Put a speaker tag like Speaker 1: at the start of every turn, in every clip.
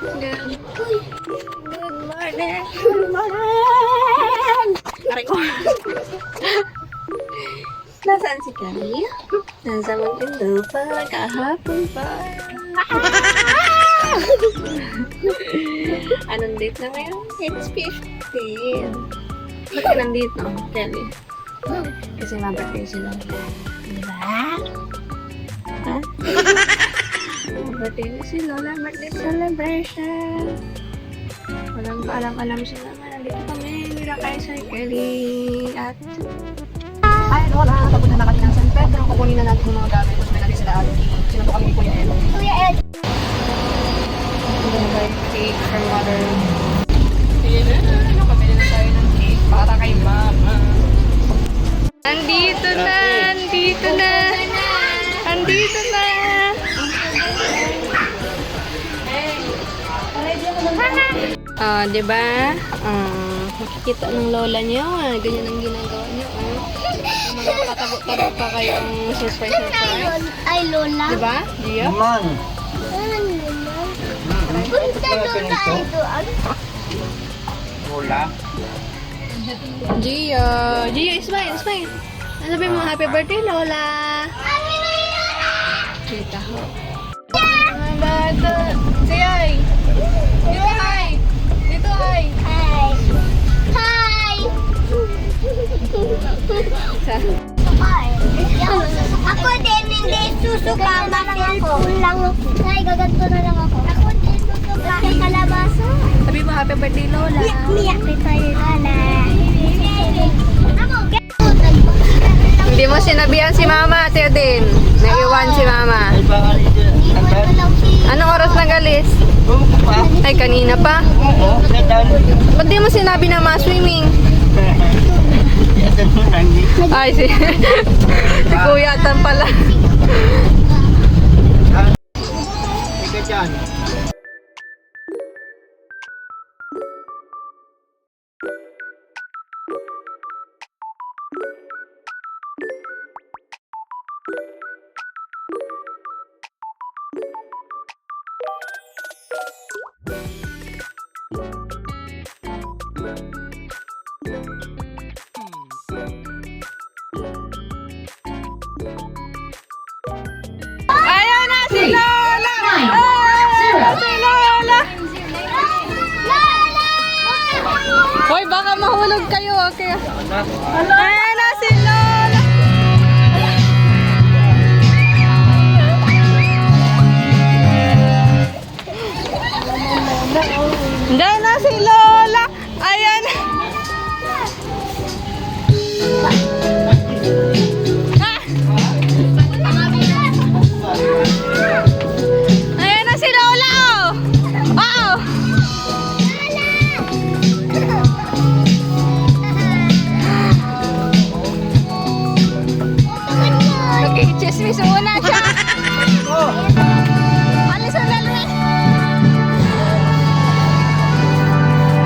Speaker 1: morning. Good morning. Aray ko. Nasaan si Kali? Nasa Muntinlupa. Kahapon pa. Anong date na ngayon? It's 15. Ba't ka nandito, Kelly? Kasi mabirthday sila. Diba? Ha? Mabirthday na si Lola. Birthday celebration. Walang paalam-alam sila na nandito kami. Nila kay Sir Kelly. At ay, Lola. Tapos na kami ng San Pedro. Kukunin na natin yung mga gamit. Tapos may natin sila at sinuto kami ni Kuya Ed. Kuya Ed! I'm gonna buy cake for mother. Nakabili na tayo ng cake para kay Mama. Andito na! Andito na! Andito na! Diba? Makikita ng lola niyo. Ganyan ang ginagawa niyo. Mga patabo-tabo pa kayo ang surprise.
Speaker 2: Ay, Lola.
Speaker 1: Diba? Gio?
Speaker 3: Naman.
Speaker 2: Punta doon tayo doon.
Speaker 3: Lola.
Speaker 1: Gio! Gio, smile! Smile! Ano sabi mo? Happy birthday, Lola! Kita ho. Mga bata! Say hi! Dito hi! Dito hi!
Speaker 2: Hi. Hi. Hi. Ako din, hindi susuka. Lang ako. Ay, gaganto na lang ako. Ako din susuka. Kay kalabasa.
Speaker 1: Sabi mo, happy birthday, Lola!
Speaker 2: Miyak nito yung Lola.
Speaker 1: Hindi mo sinabihan si Mama, Ate din. Naiwan si Mama.
Speaker 3: Ay, bakal ito. Agad?
Speaker 1: Anong oras nag-alis?
Speaker 3: Oo, pa.
Speaker 1: Ay, kanina pa.
Speaker 3: Oo, setan.
Speaker 1: Ba't di mo sinabi na ma-swimming?
Speaker 3: Setan mo nangi.
Speaker 1: Ay, si Kuya Tan pala.
Speaker 3: Ika dyan.
Speaker 1: Ayaw na si Lola! Ayaw na si Lola! Hoy, baka mahulog kayo, okay? Ayaw na si Lola! Ayaw na si Lola! Ayan! Ayan na si Lola, oh! Oo! Nag-i-chismis muna siya! Alis ang lalaki!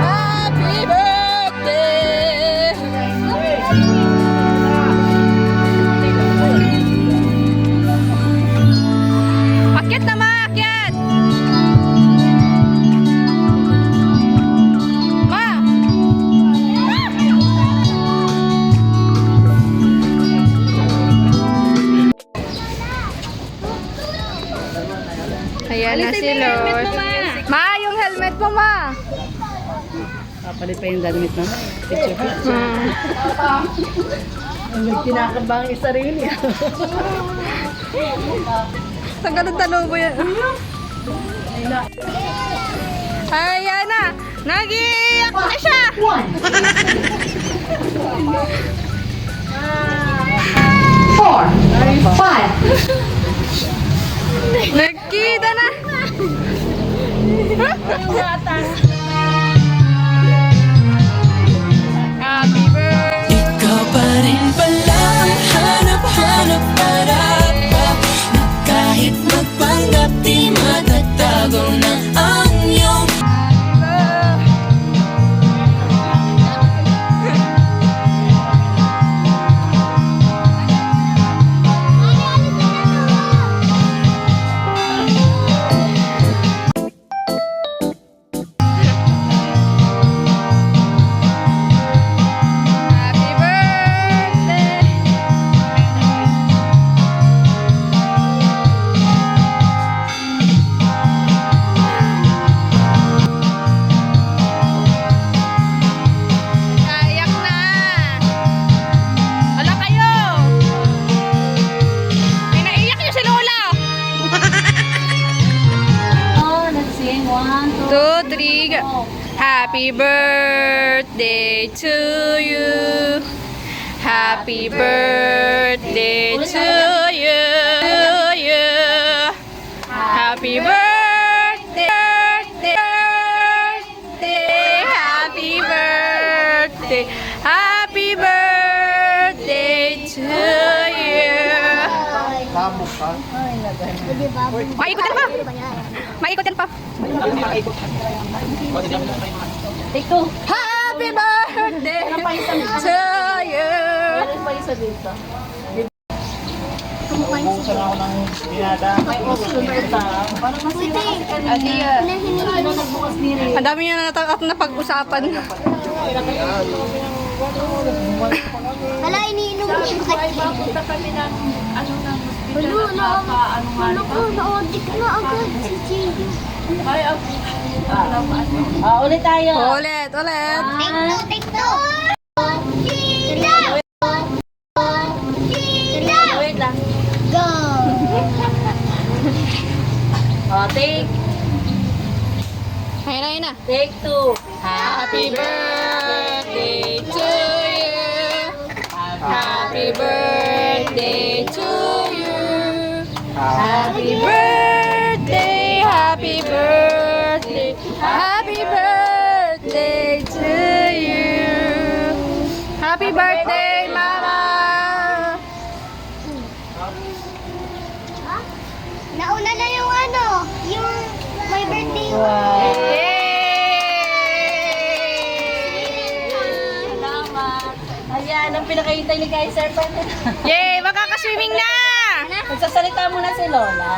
Speaker 1: Happy birthday! Akyat na ma! Akyat! Ma! Ayan na si Lord. Ma, yung helmet mo, ma!
Speaker 4: Papalit pa yung damit na. Picture pa. Kinakabang isa rin yan.
Speaker 1: Saan ka nagtanong yan? Ayan na! Nag-iiyak na siya!
Speaker 5: 4, 5.
Speaker 1: Nagkita na! Happy birthday!
Speaker 6: Ikaw pa rin pala ang hanap-hanap para pa na kahit magpanggap di matatago na ang iyong
Speaker 4: Again, 1,
Speaker 1: 2, 3, go. Happy birthday to you. Happy birthday to you. Happy birthday, birthday, happy birthday, happy birthday to you.
Speaker 3: Sabog ka.
Speaker 1: Maikutin pa. Maikutin pa.
Speaker 4: Take 2.
Speaker 1: Happy birthday to you.
Speaker 4: Meron pa isa dito.
Speaker 3: Ubusan ako ng binada.
Speaker 4: Parang masira kasi kanina. Ano nagbukas ni Ray?
Speaker 1: Ang dami niya na pag-usapan.
Speaker 2: Wala, iniinom mo yung bakit.
Speaker 4: Punta kami ng ano ng
Speaker 2: Ano,
Speaker 4: ano nga
Speaker 2: na-audit na agad si Jiggy.
Speaker 4: Ay, ulit tayo.
Speaker 1: Ulit.
Speaker 2: Take two. Tita! Tita!
Speaker 4: Wait lang.
Speaker 2: Go!
Speaker 4: Take.
Speaker 1: Ayun na.
Speaker 4: Take 2.
Speaker 1: Happy birthday to you. Happy birthday to you. Happy birthday, happy birthday, happy birthday to you. Happy birthday, Mama.
Speaker 2: Nauna na yung ano, yung my birthday.
Speaker 4: Salamat. Ayan, ang pinakahintay ni Kaiser Pante.
Speaker 1: Yay! Makakaswimming na!
Speaker 4: Magsasalita muna si Lola.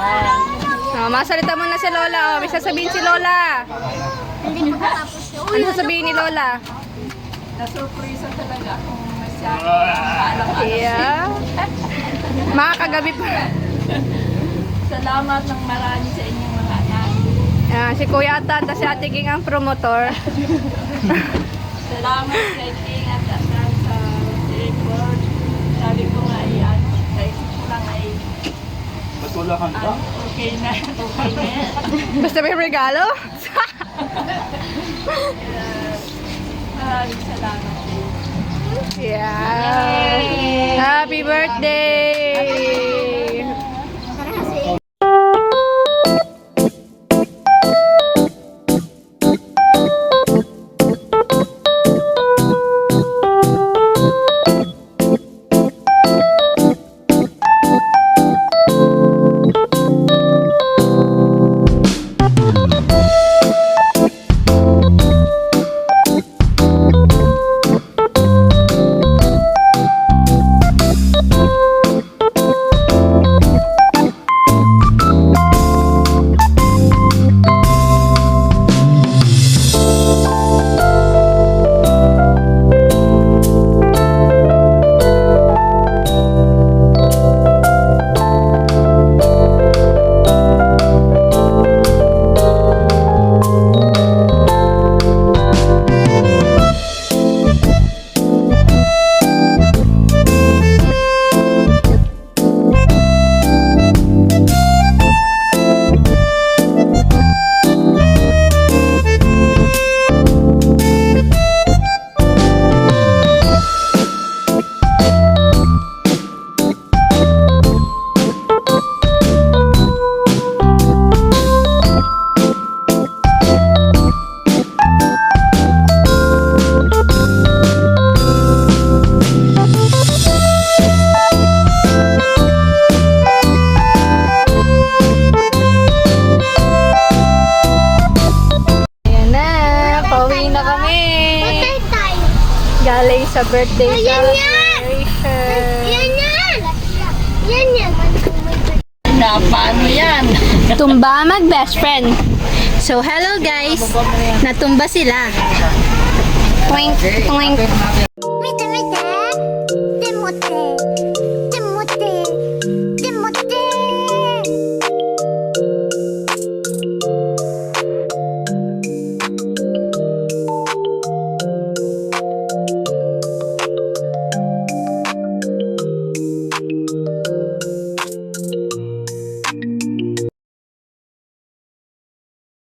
Speaker 1: Oh, masalita mo na si Lola. Oh, may sasabihin si Lola.
Speaker 2: Hindi pa tapos yun.
Speaker 1: Ano sasabihin ni Lola?
Speaker 4: Nasurpresa talaga akong
Speaker 1: Yeah. Makakagabi pa.
Speaker 4: Salamat ng marami sa inyong mga anak.
Speaker 1: Si Kuya Atan, si Ate Ging ang promotor.
Speaker 4: Salamat sa King at Asan sa report. Sabi ko nga ay ano, naisip ko lang ay
Speaker 3: Matulakan ka.
Speaker 4: okay na yan.
Speaker 1: Basta may regalo?
Speaker 4: Maraming salamat din.
Speaker 1: Yeah. Happy birthday! galing sa birthday celebration.
Speaker 2: Yan.
Speaker 4: Na, paano yan?
Speaker 1: Tumba mag-best friend. So, hello guys. Natumba sila. Twink, twink.
Speaker 2: Mite. Timote.